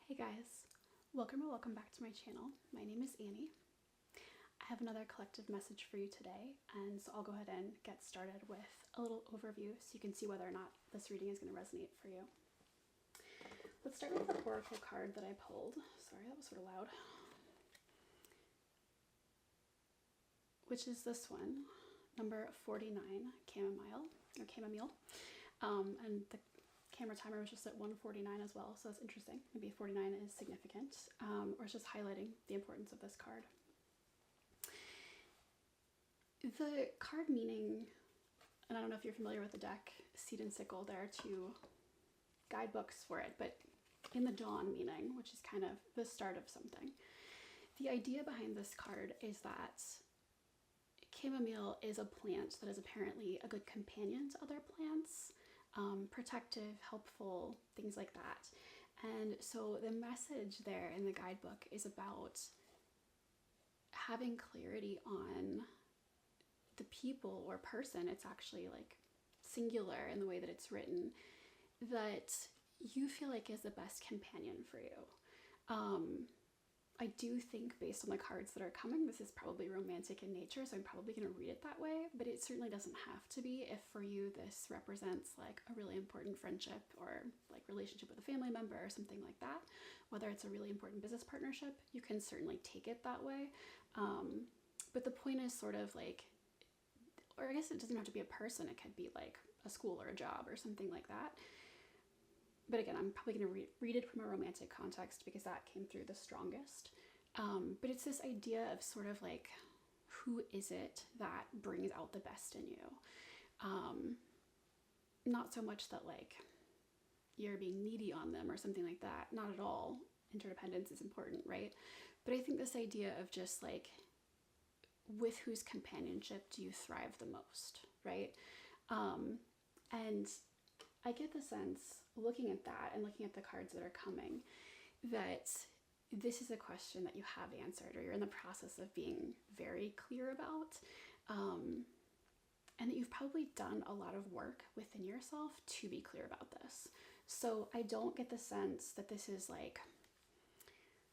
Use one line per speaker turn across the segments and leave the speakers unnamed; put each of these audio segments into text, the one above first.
Hey guys, welcome or welcome back to my channel. My name is Annie. I have another collective message for you today, and so I'll go ahead and get started with a little overview so you can see whether or not this reading is going to resonate for you. Let's start with the oracle card that I pulled. Sorry, that was sort of loud. Which is this one, number 49, chamomile. And the camera timer was just at 149 as well, so that's interesting. Maybe 49 is significant, or it's just highlighting the importance of this card. The card meaning, and I don't know if you're familiar with the deck, Seed and Sickle, there are two guidebooks for it, but in the dawn meaning, which is kind of the start of something, the idea behind this card is that chamomile is a plant that is apparently a good companion to other plants, protective, helpful, things like that. And so the message there in the guidebook is about having clarity on the people or person, it's actually like singular in the way that it's written, that you feel like is the best companion for you. I do think based on the cards that are coming, this is probably romantic in nature, so I'm probably going to read it that way, but it certainly doesn't have to be. If for you this represents like a really important friendship or like relationship with a family member or something like that, whether it's a really important business partnership, you can certainly take it that way. But the point is sort of like, or I guess it doesn't have to be a person, it could be like a school or a job or something like that. But again, I'm probably going to read it from a romantic context because that came through the strongest. But it's this idea of sort of like, who is it that brings out the best in you? Not so much that like you're being needy on them or something like that. Not at all. Interdependence is important, right? But I think this idea of just like, with whose companionship do you thrive the most, right? And I get the sense, looking at that and looking at the cards that are coming, that this is a question that you have answered or you're in the process of being very clear about, and that you've probably done a lot of work within yourself to be clear about this. So I don't get the sense that this is like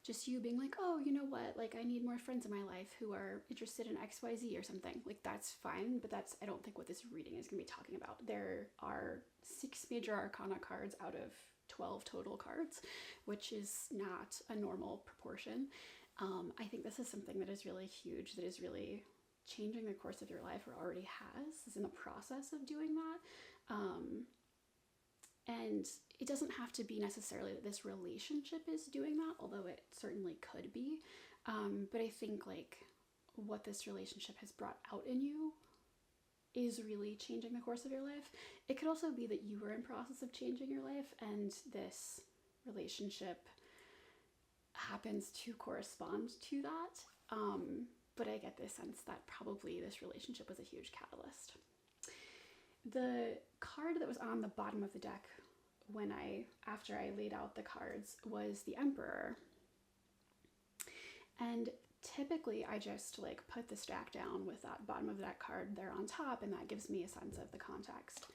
just you being like, oh, you know what, like I need more friends in my life who are interested in XYZ or something. Like that's fine, but that's, I don't think what this reading is going to be talking about. There are 6 major arcana cards out of 12 total cards, which is not a normal proportion. I think this is something that is really huge, that is really changing the course of your life, or already has, is in the process of doing that. And it doesn't have to be necessarily that this relationship is doing that, although it certainly could be. But I think like what this relationship has brought out in you is really changing the course of your life. It could also be that you were in process of changing your life and this relationship happens to correspond to that. But I get this sense that probably this relationship was a huge catalyst. The card that was on the bottom of the deck after I laid out the cards was the Emperor. And typically I just like put the stack down with that bottom of that card there on top, and that gives me a sense of the context.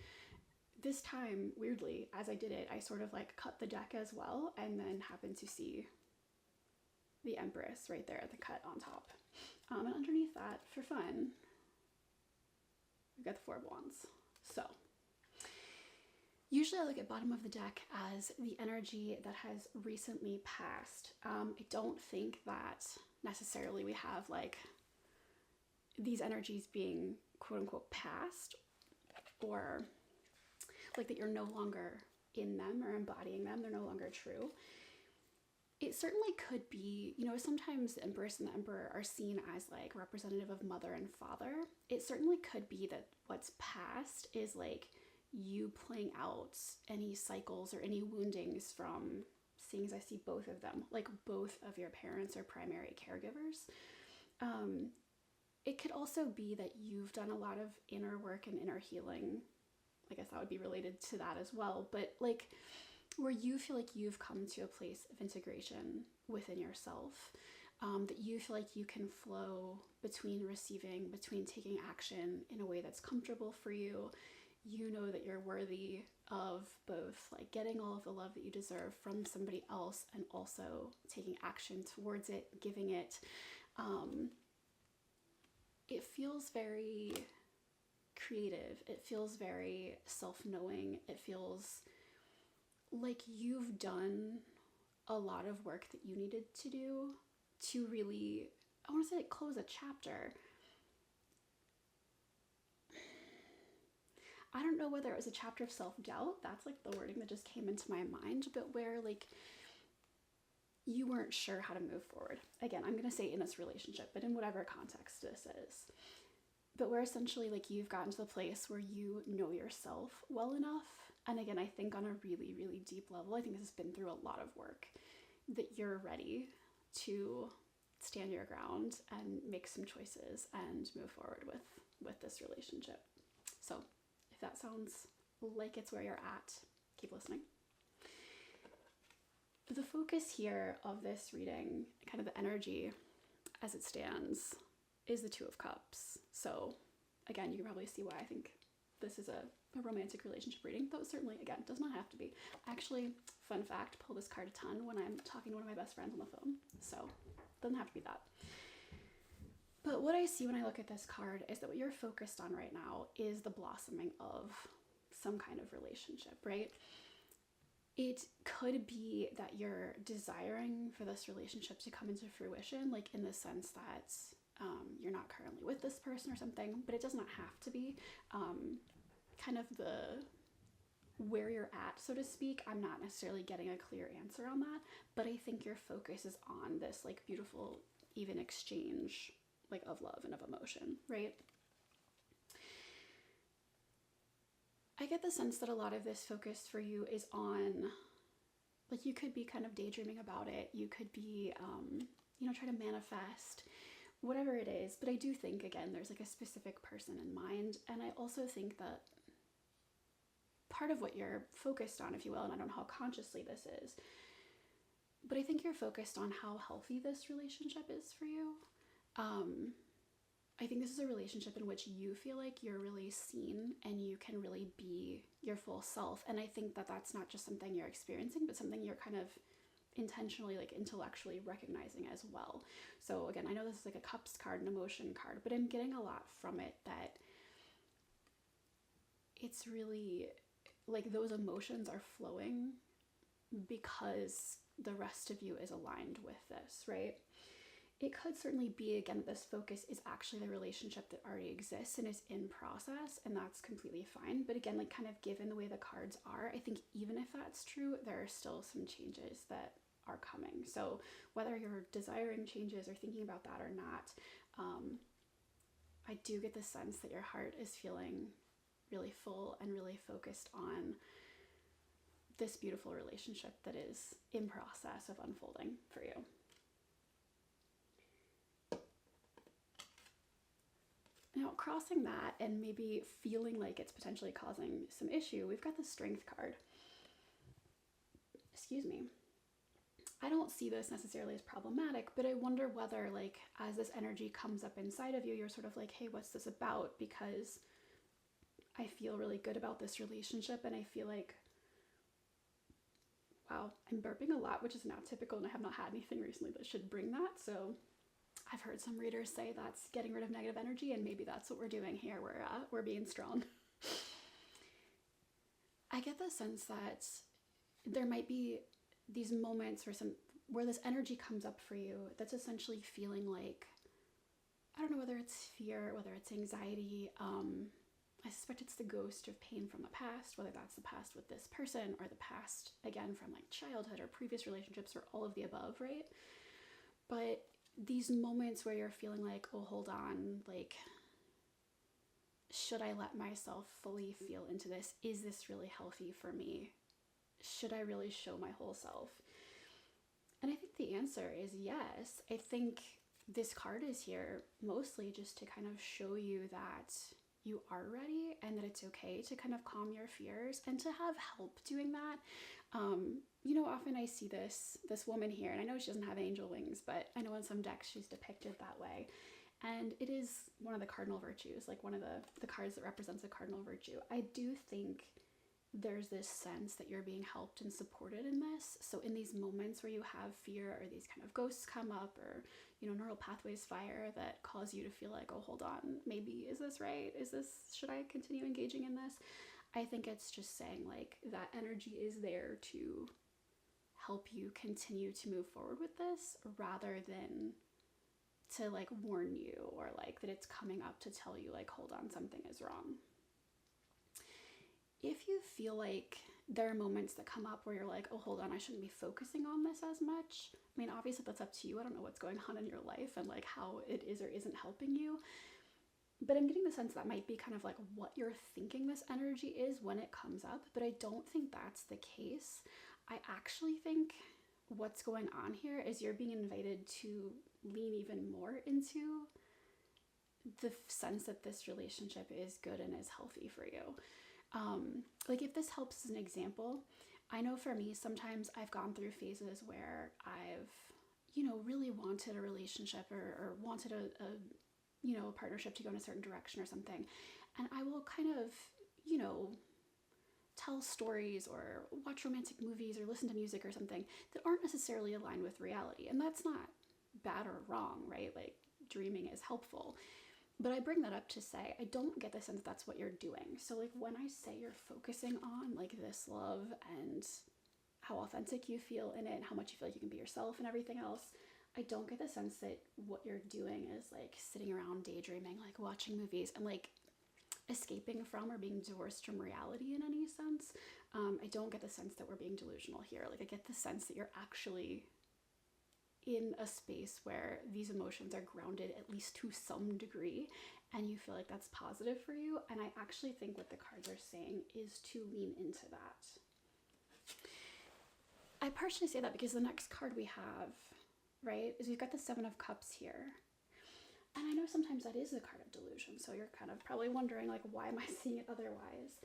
This time, weirdly, as I did it, I sort of like cut the deck as well, and then happened to see the Empress right there, the cut on top. And underneath that, for fun, we've got the 4 of Wands. So usually I look at bottom of the deck as the energy that has recently passed. I don't think that necessarily we have like these energies being quote unquote past, or like that you're no longer in them or embodying them, they're no longer true. It certainly could be, you know, sometimes the Empress and the Emperor are seen as like representative of mother and father. It certainly could be that what's past is like you playing out any cycles or any woundings from, seeing as I see both of them, like both of your parents are primary caregivers. It could also be that you've done a lot of inner work and inner healing. I guess that would be related to that as well, but like where you feel like you've come to a place of integration within yourself, that you feel like you can flow between receiving, between taking action in a way that's comfortable for you. you know that you're worthy of both like getting all of the love that you deserve from somebody else and also taking action towards it, giving it. It feels very creative. It feels very self-knowing. It feels like you've done a lot of work that you needed to do to really, I want to say, like, close a chapter. I don't know whether it was a chapter of self-doubt. That's like the wording that just came into my mind, but where like you weren't sure how to move forward. Again, I'm going to say in this relationship, but in whatever context this is. But where essentially like you've gotten to the place where you know yourself well enough. And again, I think on a really, really deep level, I think this has been through a lot of work, that you're ready to stand your ground and make some choices and move forward with this relationship. So if that sounds like it's where you're at, keep listening. The focus here of this reading, kind of the energy as it stands, is the Two of Cups. So again, you can probably see why I think this is a romantic relationship reading, though certainly, again, does not have to be. Actually, fun fact, pull this card a ton when I'm talking to one of my best friends on the phone. So doesn't have to be that. But what I see when I look at this card is that what you're focused on right now is the blossoming of some kind of relationship, right? It could be that you're desiring for this relationship to come into fruition, like in the sense that you're not currently with this person or something, but it does not have to be. Kind of the where you're at, so to speak, I'm not necessarily getting a clear answer on that, but I think your focus is on this like beautiful, even exchange like of love and of emotion, right? I get the sense that a lot of this focus for you is on, like, you could be kind of daydreaming about it. You could be, try to manifest whatever it is. But I do think, again, there's like a specific person in mind. And I also think that part of what you're focused on, if you will, and I don't know how consciously this is, but I think you're focused on how healthy this relationship is for you. I think this is a relationship in which you feel like you're really seen and you can really be your full self. And I think that that's not just something you're experiencing, but something you're kind of intentionally, like intellectually recognizing as well. So again, I know this is like a cups card, an emotion card, but I'm getting a lot from it that it's really like those emotions are flowing because the rest of you is aligned with this, right? It could certainly be, again, this focus is actually the relationship that already exists and is in process, and that's completely fine. But again, like kind of given the way the cards are, I think even if that's true, there are still some changes that are coming. So whether you're desiring changes or thinking about that or not, I do get the sense that your heart is feeling really full and really focused on this beautiful relationship that is in process of unfolding for you. Now, crossing that and maybe feeling like it's potentially causing some issue, we've got the Strength card. Excuse me. I don't see this necessarily as problematic, but I wonder whether, like, as this energy comes up inside of you, you're sort of like, hey, what's this about? Because I feel really good about this relationship, and I feel like, wow, I'm burping a lot, which is not typical, and I have not had anything recently that should bring that, so I've heard some readers say that's getting rid of negative energy, and maybe that's what we're doing here. We're being strong. I get the sense that there might be these moments where this energy comes up for you that's essentially feeling like, I don't know whether it's fear, whether it's anxiety. I suspect it's the ghost of pain from the past, whether that's the past with this person or the past, again, from like childhood or previous relationships or all of the above, right? But these moments where you're feeling like, oh, hold on, like, should I let myself fully feel into this? Is this really healthy for me? Should I really show my whole self? And I think the answer is yes. I think this card is here mostly just to kind of show you that you are ready and that it's okay to kind of calm your fears and to have help doing that. Often I see this woman here, and I know she doesn't have angel wings, but I know in some decks she's depicted that way. And it is one of the cardinal virtues, like one of the cards that represents a cardinal virtue. I do think there's this sense that you're being helped and supported in this. So in these moments where you have fear or these kind of ghosts come up, or, you know, neural pathways fire that cause you to feel like, oh, hold on, maybe, is this right? Should I continue engaging in this? I think it's just saying like that energy is there to help you continue to move forward with this, rather than to like warn you, or like that it's coming up to tell you like, hold on, something is wrong. If you feel like there are moments that come up where you're like, oh, hold on, I shouldn't be focusing on this as much. I mean, obviously that's up to you. I don't know what's going on in your life and like how it is or isn't helping you. But I'm getting the sense that might be kind of like what you're thinking this energy is when it comes up. But I don't think that's the case. I actually think what's going on here is you're being invited to lean even more into the sense that this relationship is good and is healthy for you. Like if this helps as an example, I know for me, sometimes I've gone through phases where I've, you know, really wanted a relationship or wanted a partnership to go in a certain direction or something. And I will kind of, you know, tell stories or watch romantic movies or listen to music or something that aren't necessarily aligned with reality. And that's not bad or wrong, right? Like dreaming is helpful. But I bring that up to say, I don't get the sense that's what you're doing. So like when I say you're focusing on like this love and how authentic you feel in it and how much you feel like you can be yourself and everything else, I don't get the sense that what you're doing is like sitting around daydreaming, like watching movies and like escaping from or being divorced from reality in any sense. I don't get the sense that we're being delusional here. Like I get the sense that you're actually in a space where these emotions are grounded at least to some degree and you feel like that's positive for you. And I actually think what the cards are saying is to lean into that. I partially say that because the next card we have, right, is we've got the Seven of Cups here. And I know sometimes that is a card of delusion, so you're kind of probably wondering, like, why am I seeing it otherwise?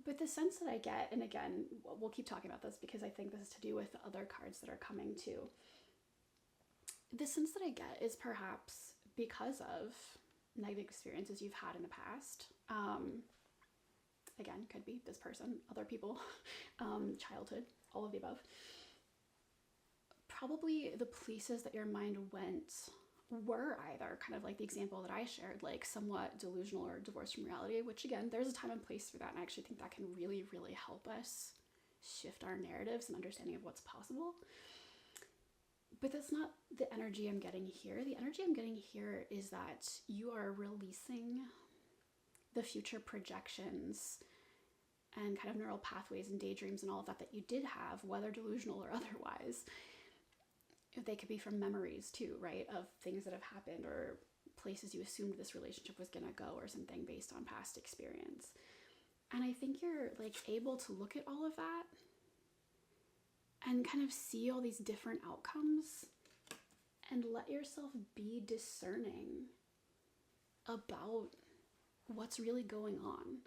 But the sense that I get, and again, we'll keep talking about this because I think this is to do with the other cards that are coming too. The sense that I get is perhaps because of negative experiences you've had in the past. Again, could be this person, other people, childhood, all of the above. Probably the places that your mind went were either kind of like the example that I shared, like somewhat delusional or divorced from reality, which again, there's a time and place for that. And I actually think that can really, really help us shift our narratives and understanding of what's possible. But that's not the energy I'm getting here. The energy I'm getting here is that you are releasing the future projections and kind of neural pathways and daydreams and all of that you did have, whether delusional or otherwise. They could be from memories too, right? Of things that have happened or places you assumed this relationship was gonna go or something based on past experience. And I think you're like able to look at all of that and kind of see all these different outcomes and let yourself be discerning about what's really going on.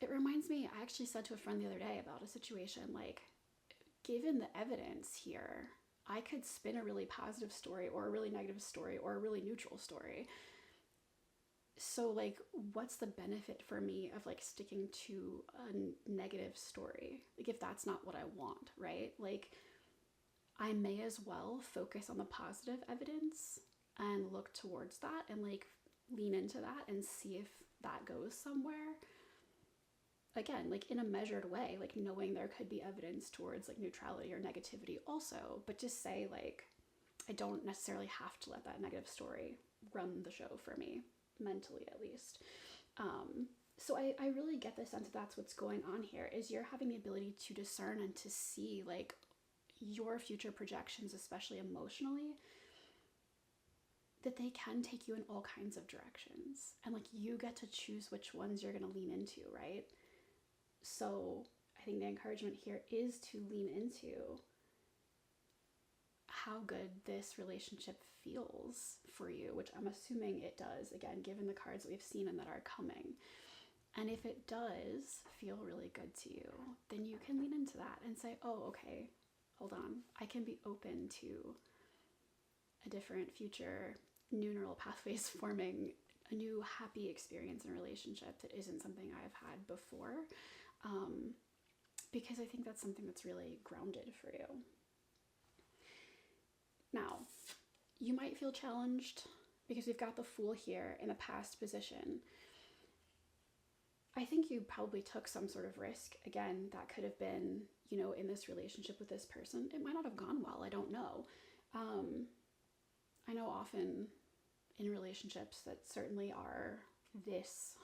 It reminds me, I actually said to a friend the other day about a situation, like, given the evidence here, I could spin a really positive story or a really negative story or a really neutral story. So like, what's the benefit for me of like sticking to a negative story? Like if that's not what I want, right? Like I may as well focus on the positive evidence and look towards that and like lean into that and see if that goes somewhere. Again, like in a measured way, like knowing there could be evidence towards like neutrality or negativity also, but just say like, I don't necessarily have to let that negative story run the show for me, mentally at least. So I really get the sense that that's what's going on here, is you're having the ability to discern and to see like your future projections, especially emotionally, that they can take you in all kinds of directions. And like you get to choose which ones you're going to lean into, right? So I think the encouragement here is to lean into how good this relationship feels for you, which I'm assuming it does, again, given the cards that we've seen and that are coming. And if it does feel really good to you, then you can lean into that and say, oh, okay, hold on. I can be open to a different future new neural pathways forming, a new happy experience in a relationship that isn't something I've had before. Because I think that's something that's really grounded for you. Now, you might feel challenged because we've got the Fool here in a past position. I think you probably took some sort of risk. Again, that could have been, you know, in this relationship with this person. It might not have gone well. I don't know. I know often in relationships that certainly are this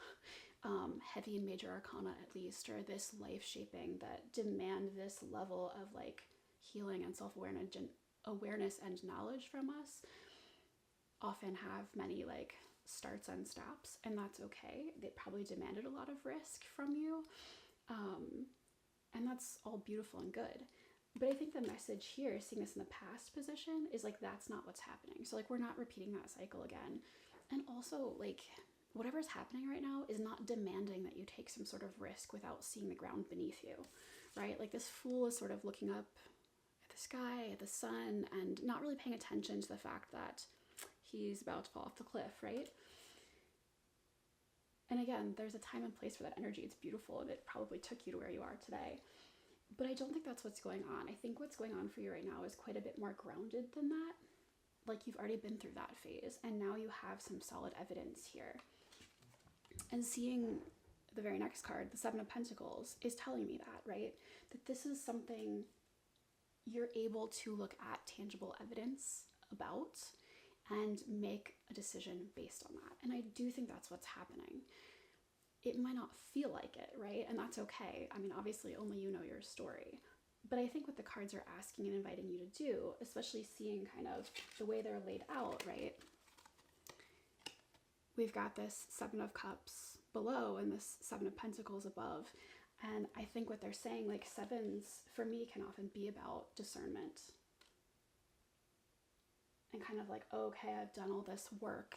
heavy in major arcana, at least, or this life shaping, that demand this level of like healing and self-awareness and knowledge from us, often have many like starts and stops, and that's okay. They probably demanded a lot of risk from you, and that's all beautiful and good. But I think the message here, seeing this in the past position, is like that's not what's happening. So like we're not repeating that cycle again. And also like whatever's happening right now is not demanding that you take some sort of risk without seeing the ground beneath you, right? Like this Fool is sort of looking up at the sky, at the sun, and not really paying attention to the fact that he's about to fall off the cliff, right? And again, there's a time and place for that energy. It's beautiful, and it probably took you to where you are today. But I don't think that's what's going on. I think what's going on for you right now is quite a bit more grounded than that. Like you've already been through that phase, and now you have some solid evidence here. And seeing the very next card, the Seven of Pentacles, is telling me that, right? That this is something you're able to look at tangible evidence about and make a decision based on that. And I do think that's what's happening. It might not feel like it, right? And that's okay. I mean, obviously only you know your story. But I think what the cards are asking and inviting you to do, especially seeing kind of the way they're laid out, right? We've got this Seven of Cups below and this Seven of Pentacles above. And I think what they're saying, like sevens for me can often be about discernment. And kind of like, oh, okay, I've done all this work.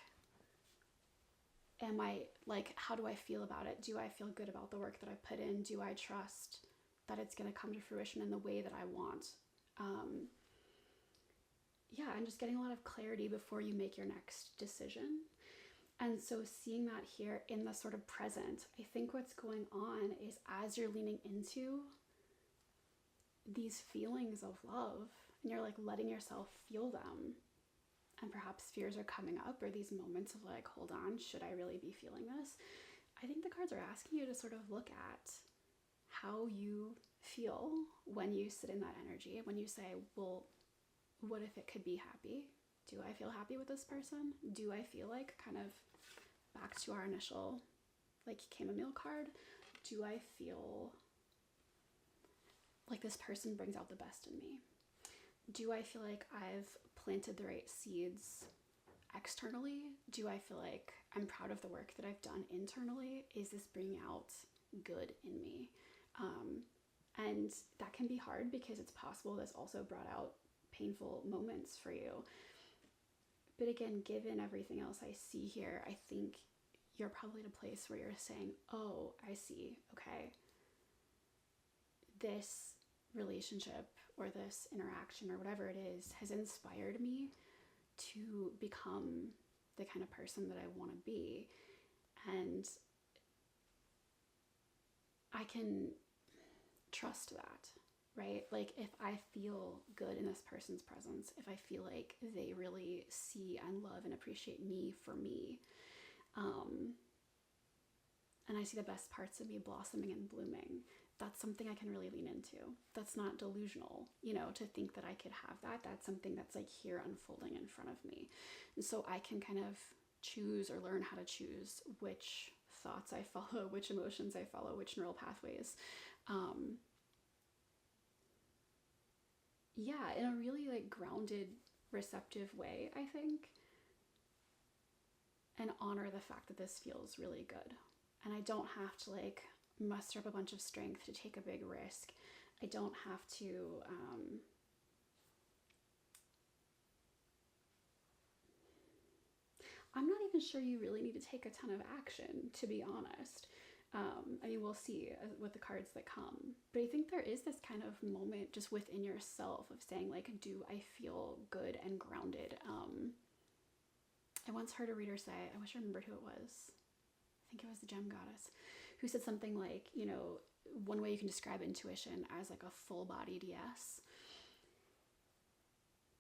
Am I, like, how do I feel about it? Do I feel good about the work that I put in? Do I trust that it's going to come to fruition in the way that I want? Yeah, and just getting a lot of clarity before you make your next decision. And so seeing that here in the sort of present, I think what's going on is as you're leaning into these feelings of love and you're like letting yourself feel them, and perhaps fears are coming up, or these moments of like, hold on, should I really be feeling this? I think the cards are asking you to sort of look at how you feel when you sit in that energy, when you say, well, what if it could be happy? Do I feel happy with this person? Do I feel like, kind of back to our initial like chamomile card, do I feel like this person brings out the best in me? Do I feel like I've planted the right seeds externally? Do I feel like I'm proud of the work that I've done internally? Is this bringing out good in me? And that can be hard because it's possible this also brought out painful moments for you. But again, given everything else I see here, I think you're probably in a place where you're saying, oh, I see, okay, this relationship or this interaction or whatever it is has inspired me to become the kind of person that I want to be. And I can trust that, right? Like if I feel good in this person's presence, if I feel like they really see and love and appreciate me for me, and I see the best parts of me blossoming and blooming, that's something I can really lean into. That's not delusional, to think that I could have that. That's something that's like here unfolding in front of me. And so I can kind of choose or learn how to choose which thoughts I follow, which emotions I follow, which neural pathways. Yeah, in a really like grounded, receptive way, I think. And honor the fact that this feels really good. And I don't have to like muster up a bunch of strength to take a big risk. I don't have to I'm not even sure you really need to take a ton of action, to be honest. I mean, we'll see with the cards that come. But I think there is this kind of moment just within yourself of saying like, do I feel good and grounded I once heard a reader say, I wish I remembered who it was. I think it was the Gem Goddess, who said something like, you know, one way you can describe intuition as like a full-bodied yes.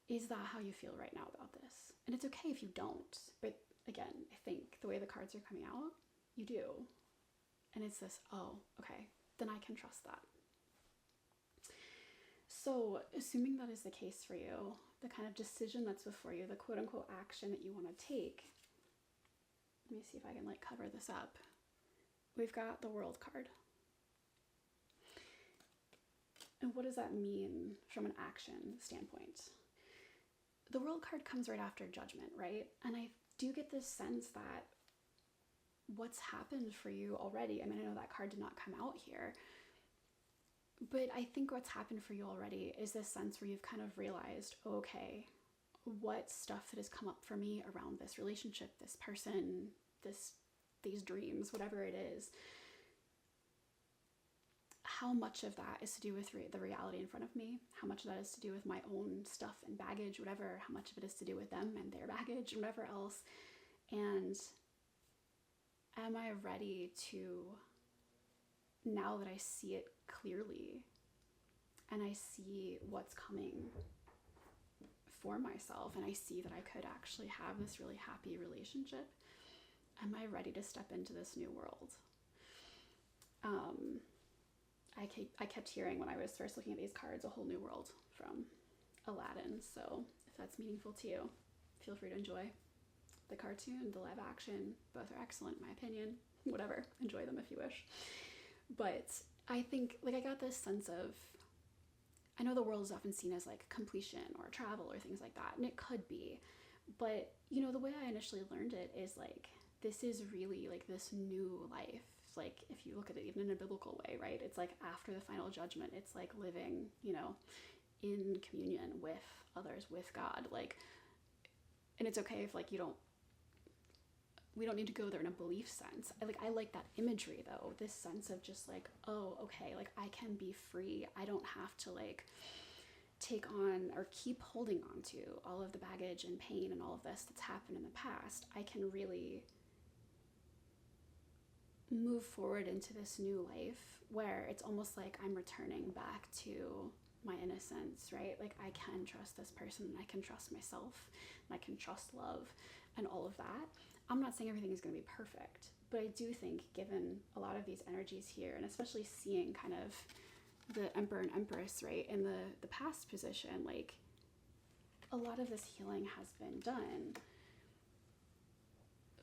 Is that how you feel right now about this? And it's okay if you don't, but again, I think the way the cards are coming out, you do. And it's this, oh, okay, then I can trust that. So assuming that is the case for you, the kind of decision that's before you, the quote unquote action that you want to take, let me see if I can like cover this up. We've got the World card. And what does that mean from an action standpoint? The World card comes right after Judgment, right? And I do get this sense that what's happened for you already, I mean, I know that card did not come out here, but I think what's happened for you already is this sense where you've kind of realized, okay, what stuff that has come up for me around this relationship, this person, these dreams, whatever it is, how much of that is to do with the reality in front of me, how much of that is to do with my own stuff and baggage, whatever, how much of it is to do with them and their baggage and whatever else, and am I ready to, now that I see it clearly and I see what's coming for myself and I see that I could actually have this really happy relationship, am I ready to step into this new world? I kept hearing when I was first looking at these cards, a whole new world from Aladdin. So if that's meaningful to you, feel free to enjoy the cartoon, the live action. Both are excellent in my opinion. Whatever, enjoy them if you wish. But I think, like, I got this sense of, I know the world is often seen as like completion or travel or things like that, and it could be, but you know, the way I initially learned it is like, this is really like this new life. Like, if you look at it even in a biblical way, right? It's like after the final judgment, it's like living, you know, in communion with others, with God. Like, and it's okay if like we don't need to go there in a belief sense. I like that imagery though, this sense of just like, oh, okay, like I can be free. I don't have to like take on or keep holding on to all of the baggage and pain and all of this that's happened in the past. I can really move forward into this new life where it's almost like I'm returning back to my innocence, right? Like I can trust this person and I can trust myself and I can trust love and all of that. I'm not saying everything is going to be perfect, but I do think given a lot of these energies here, and especially seeing kind of the Emperor and Empress, right, in the past position, like a lot of this healing has been done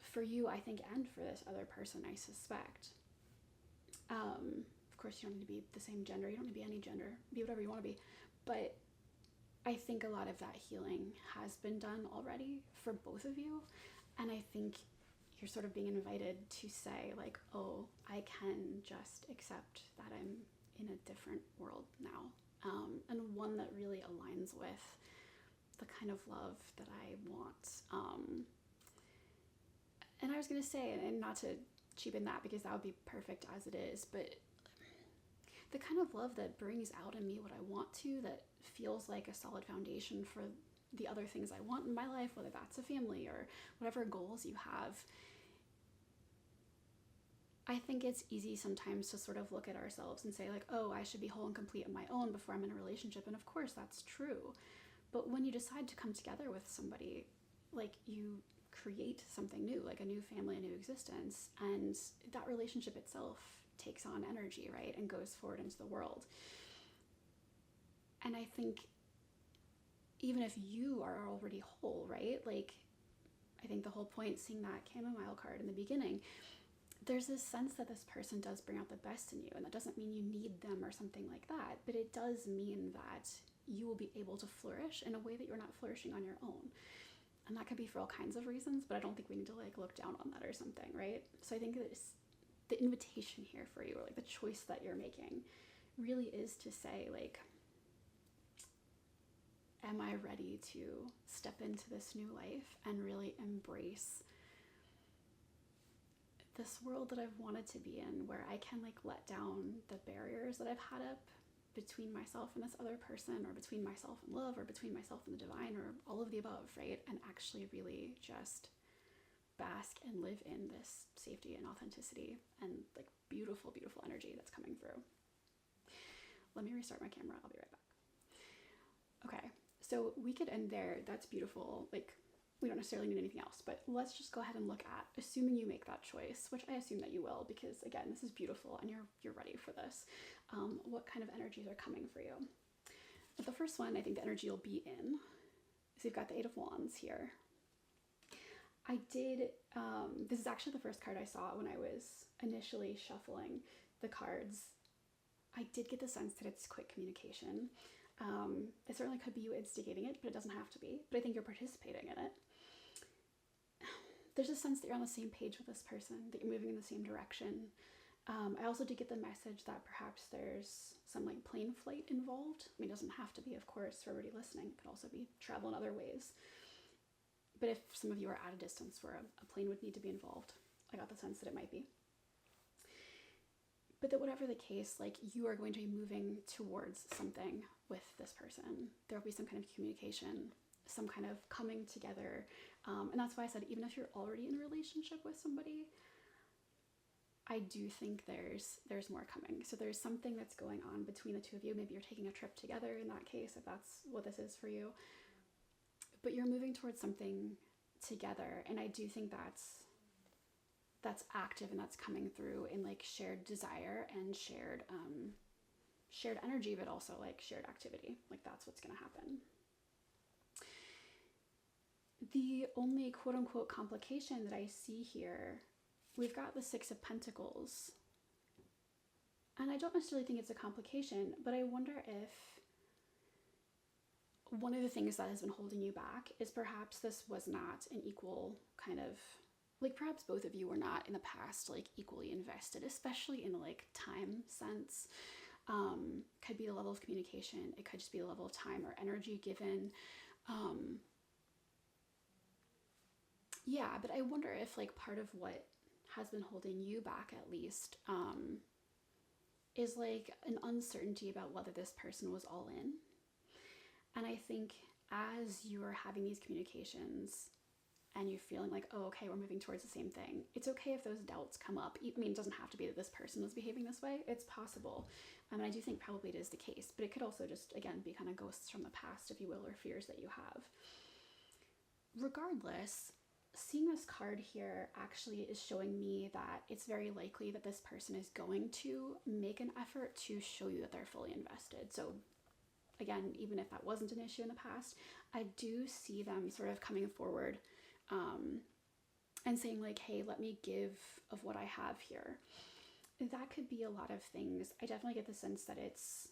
for you, I think, and for this other person, I suspect. Of course, you don't need to be the same gender. You don't need to be any gender. Be whatever you want to be. But I think a lot of that healing has been done already for both of you. And I think you're sort of being invited to say, like, oh, I can just accept that I'm in a different world now. And one that really aligns with the kind of love that I want. And I was going to say, and not to cheapen that because that would be perfect as it is, but the kind of love that brings out in me what I want to, that feels like a solid foundation for the other things I want in my life, whether that's a family or whatever goals you have. I think it's easy sometimes to sort of look at ourselves and say like, oh, I should be whole and complete on my own before I'm in a relationship. And of course that's true. But when you decide to come together with somebody, like you create something new, like a new family, a new existence, and that relationship itself takes on energy, right, and goes forward into the world. And I think even if you are already whole, right, like I think the whole point, seeing that chamomile card in the beginning, there's this sense that this person does bring out the best in you, and that doesn't mean you need them or something like that, but it does mean that you will be able to flourish in a way that you're not flourishing on your own. And that could be for all kinds of reasons, but I don't think we need to like look down on that or something, right? So I think that the invitation here for you, or like the choice that you're making, really is to say like, am I ready to step into this new life and really embrace this world that I've wanted to be in, where I can like let down the barriers that I've had up between myself and this other person, or between myself and love, or between myself and the divine, or all of the above, right? And actually really just bask and live in this safety and authenticity and like beautiful, beautiful energy that's coming through. Let me restart my camera. I'll be right back. Okay, so we could end there. That's beautiful. Like, we don't necessarily need anything else, but let's just go ahead and look at, assuming you make that choice, which I assume that you will, because again, this is beautiful and you're ready for this. What kind of energies are coming for you? But the first one, I think the energy you'll be in, is you've got the Eight of Wands here. I did, this is actually the first card I saw when I was initially shuffling the cards. I did get the sense that it's quick communication. It certainly could be you instigating it, but it doesn't have to be. But I think you're participating in it. There's a sense that you're on the same page with this person, that you're moving in the same direction. I also did get the message that perhaps there's some like plane flight involved. I mean, it doesn't have to be, of course, for everybody listening. It could also be travel in other ways. But if some of you are at a distance where a plane would need to be involved, I got the sense that it might be. But that whatever the case, like, you are going to be moving towards something with this person. There will be some kind of communication, some kind of coming together. And that's why I said, even if you're already in a relationship with somebody, I do think there's more coming. So there's something that's going on between the two of you. Maybe you're taking a trip together in that case, if that's what this is for you. But you're moving towards something together. And I do think that's active and that's coming through in like shared desire and shared energy, but also like shared activity. Like, that's what's going to happen. The only quote unquote complication that I see here, we've got the Six of Pentacles. And I don't necessarily think it's a complication, but I wonder if one of the things that has been holding you back is perhaps this was not an equal kind of, like, perhaps both of you were not in the past like equally invested, especially in like time sense. Could be the level of communication. It could just be the level of time or energy given. Yeah, but I wonder if like part of what has been holding you back, at least, is like an uncertainty about whether this person was all in. And I think as you're having these communications and you're feeling like, oh, okay, we're moving towards the same thing, it's okay if those doubts come up. I mean, it doesn't have to be that this person was behaving this way. It's possible. And I do think probably it is the case, but it could also just, again, be kind of ghosts from the past, if you will, or fears that you have. Regardless, seeing this card here actually is showing me that it's very likely that this person is going to make an effort to show you that they're fully invested. So again, even if that wasn't an issue in the past, I do see them sort of coming forward and saying like, hey, let me give of what I have here. That could be a lot of things. I definitely get the sense that it's,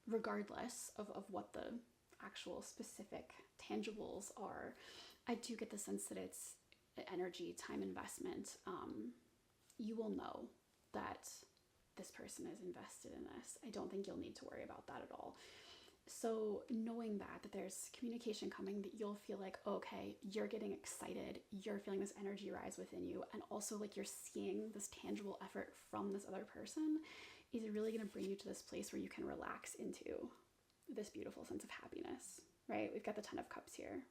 regardless of what the actual specific tangibles are, I do get the sense that it's energy, time investment. You will know that this person is invested in this. I don't think you'll need to worry about that at all. So knowing that there's communication coming, that you'll feel like, okay, you're getting excited, you're feeling this energy rise within you, and also like you're seeing this tangible effort from this other person, is really going to bring you to this place where you can relax into this beautiful sense of happiness, right? We've got the Ten of Cups here.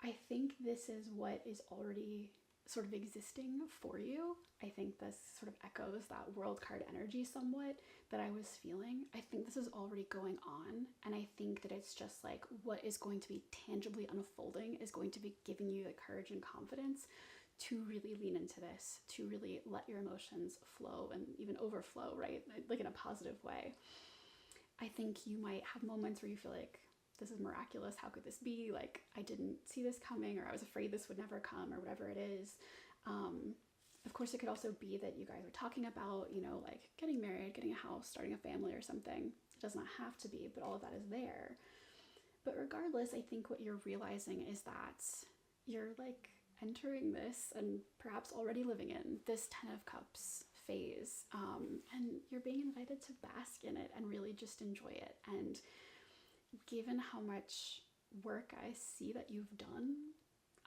I think this is what is already sort of existing for you. I think this sort of echoes that World card energy somewhat that I was feeling. I think this is already going on, and I think that it's just like what is going to be tangibly unfolding is going to be giving you the courage and confidence to really lean into this, to really let your emotions flow and even overflow, right? Like in a positive way. I think you might have moments where you feel like, this is miraculous, how could this be? Like, I didn't see this coming, or I was afraid this would never come, or whatever it is. Of course, it could also be that you guys are talking about, you know, like getting married, getting a house, starting a family or something. It does not have to be, but all of that is there. But regardless, I think what you're realizing is that you're like entering this, and perhaps already living in this Ten of Cups phase, and you're being invited to bask in it and really just enjoy it. And given how much work I see that you've done,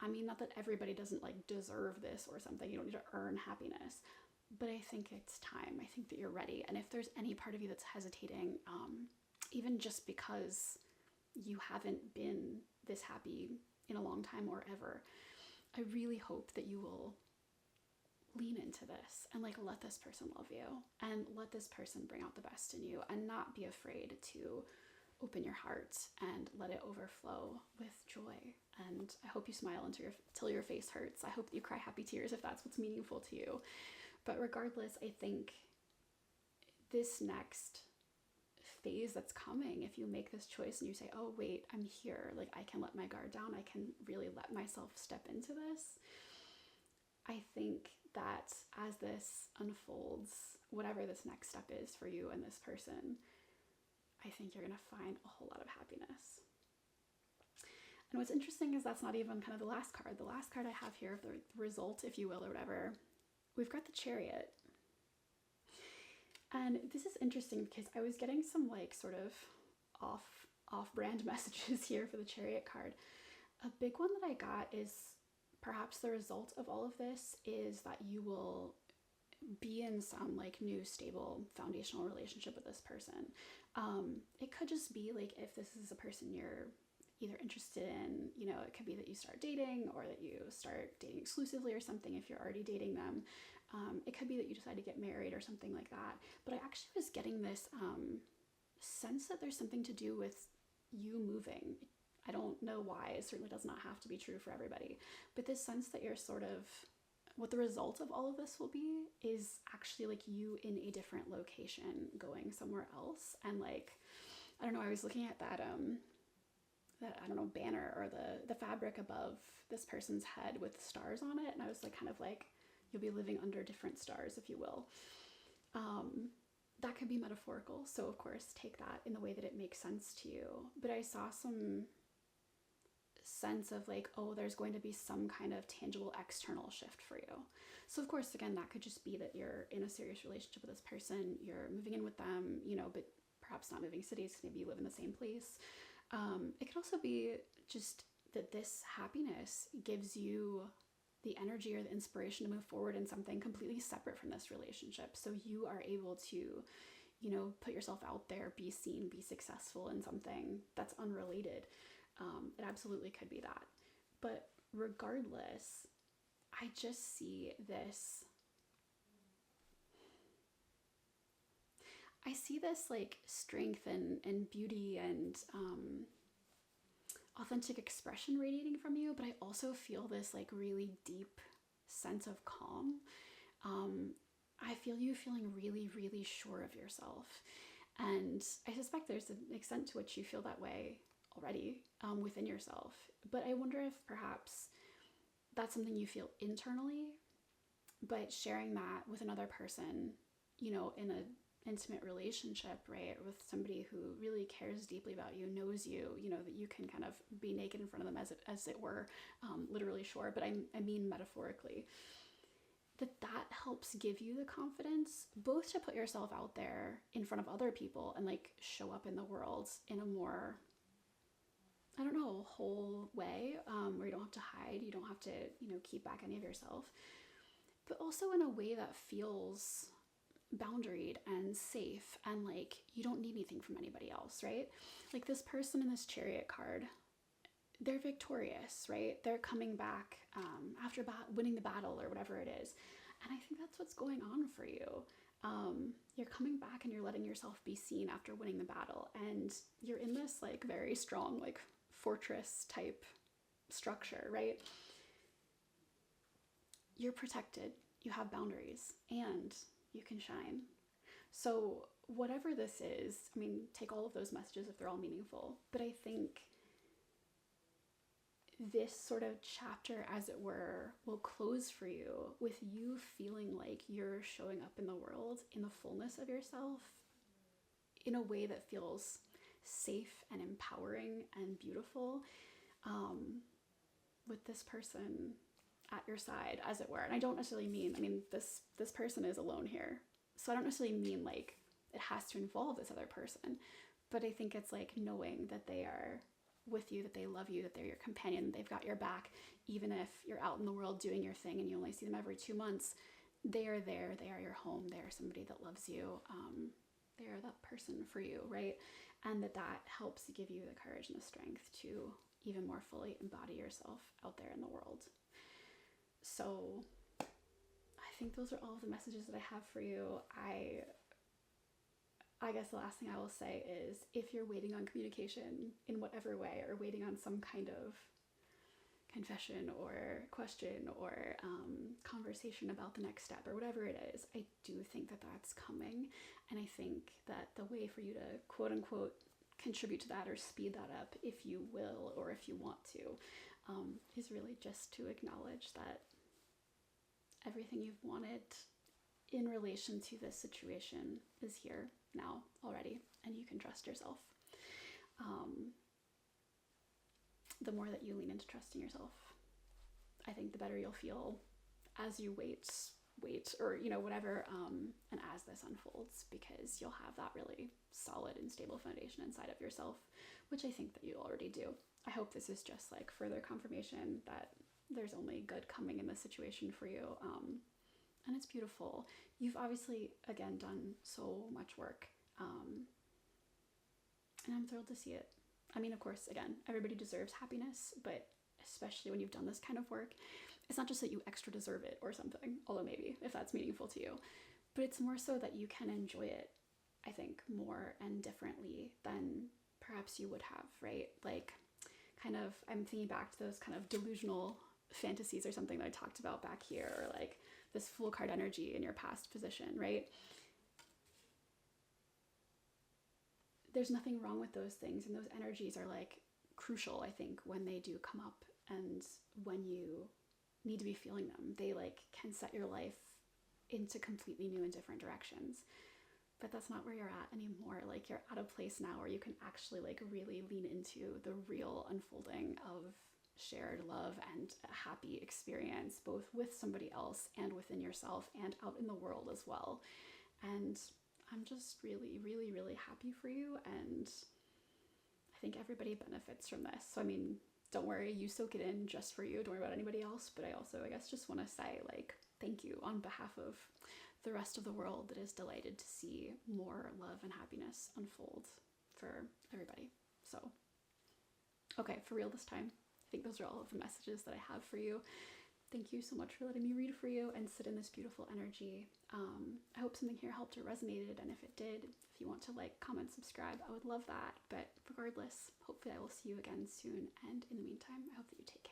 I mean, not that everybody doesn't like deserve this or something, you don't need to earn happiness, but I think it's time. I think that you're ready. And if there's any part of you that's hesitating, even just because you haven't been this happy in a long time or ever. I really hope that you will lean into this and like let this person love you and let this person bring out the best in you, and not be afraid to open your heart and let it overflow with joy. And I hope you smile until your face hurts. I hope that you cry happy tears if that's what's meaningful to you. But regardless, I think this next phase that's coming, if you make this choice and you say, oh wait, I'm here, like I can let my guard down, I can really let myself step into this, I think that as this unfolds, whatever this next step is for you and this person, I think you're going to find a whole lot of happiness. And what's interesting is that's not even kind of the last card. The last card I have here of the result, if you will, or whatever, we've got the Chariot. And this is interesting because I was getting some like sort of off-brand messages here for the Chariot card. A big one that I got is perhaps the result of all of this is that you will be in some like new stable foundational relationship with this person. It could just be like if this is a person you're either interested in, you know, it could be that you start dating or that you start dating exclusively or something if you're already dating them. It could be that you decide to get married or something like that. But I actually was getting this sense that there's something to do with you moving. I don't know why. It certainly does not have to be true for everybody. But this sense that you're sort of, what the result of all of this will be is actually like you in a different location going somewhere else. And like, I don't know, I was looking at that I don't know, banner or the fabric above this person's head with stars on it. And I was like, kind of like, you'll be living under different stars, if you will. That could be metaphorical. So of course, take that in the way that it makes sense to you. But I saw some sense of like, oh, there's going to be some kind of tangible external shift for you. So of course, again, that could just be that you're in a serious relationship with this person, you're moving in with them, you know, but perhaps not moving cities, maybe you live in the same place. It could also be just that this happiness gives you the energy or the inspiration to move forward in something completely separate from this relationship. So you are able to, you know, put yourself out there, be seen, be successful in something that's unrelated. It absolutely could be that. But regardless, I just see this, I see this like strength and beauty and authentic expression radiating from you, but I also feel this like really deep sense of calm. I feel you feeling really, really sure of yourself. And I suspect there's an extent to which you feel that way already within yourself. But I wonder if perhaps that's something you feel internally, but sharing that with another person, you know, in an intimate relationship, right, with somebody who really cares deeply about you, knows you, you know, that you can kind of be naked in front of them as it were, literally sure, but I mean metaphorically, that helps give you the confidence both to put yourself out there in front of other people and like show up in the world in a more, I don't know, whole way, where you don't have to hide, you don't have to, you know, keep back any of yourself, but also in a way that feels boundaried and safe and like you don't need anything from anybody else, right? Like this person in this Chariot card, they're victorious, right? They're coming back after winning the battle or whatever it is. And I think that's what's going on for you. You're coming back and you're letting yourself be seen after winning the battle. And you're in this like very strong, like fortress type structure, right? You're protected, you have boundaries, and you can shine. So whatever this is, I mean, take all of those messages if they're all meaningful, but I think this sort of chapter, as it were, will close for you with you feeling like you're showing up in the world in the fullness of yourself in a way that feels safe and empowering and beautiful, with this person at your side, as it were. And I don't necessarily mean, I mean, this person is alone here. So I don't necessarily mean like it has to involve this other person, but I think it's like knowing that they are with you, that they love you, that they're your companion, they've got your back, even if you're out in the world doing your thing and you only see them every 2 months, they are there, they are your home, they are somebody that loves you, they are that person for you, right? And that helps give you the courage and the strength to even more fully embody yourself out there in the world. So I think those are all of the messages that I have for you. I guess the last thing I will say is, if you're waiting on communication in whatever way, or waiting on some kind of confession or question or conversation about the next step or whatever it is, I do think that that's coming. And I think that the way for you to quote unquote contribute to that or speed that up, if you will, or if you want to, is really just to acknowledge that everything you've wanted in relation to this situation is here now already, and you can trust yourself. The more that you lean into trusting yourself, I think the better you'll feel as you wait, or, you know, whatever, and as this unfolds, because you'll have that really solid and stable foundation inside of yourself, which I think that you already do. I hope this is just like further confirmation that there's only good coming in this situation for you. And it's beautiful. You've obviously, again, done so much work. And I'm thrilled to see it. I mean, of course, again, everybody deserves happiness, but especially when you've done this kind of work, it's not just that you extra deserve it or something, although maybe if that's meaningful to you, but it's more so that you can enjoy it, I think, more and differently than perhaps you would have, right? Like, kind of, I'm thinking back to those kind of delusional fantasies or something that I talked about back here, or like this Fool card energy in your past position, right? There's nothing wrong with those things, and those energies are like crucial, I think, when they do come up and when you need to be feeling them. They like can set your life into completely new and different directions. But that's not where you're at anymore. Like, you're at a place now where you can actually like really lean into the real unfolding of shared love and a happy experience, both with somebody else and within yourself and out in the world as well. And I'm just really, really, really happy for you, and I think everybody benefits from this. So I mean, don't worry, you soak it in just for you. Don't worry about anybody else. But I also, I guess, just want to say, like, thank you on behalf of the rest of the world that is delighted to see more love and happiness unfold for everybody. So, okay, for real this time, I think those are all of the messages that I have for you. Thank you so much for letting me read for you and sit in this beautiful energy. I hope something here helped or resonated, and if it did, if you want to like, comment, subscribe, I would love that. But regardless, hopefully I will see you again soon, and in the meantime, I hope that you take care.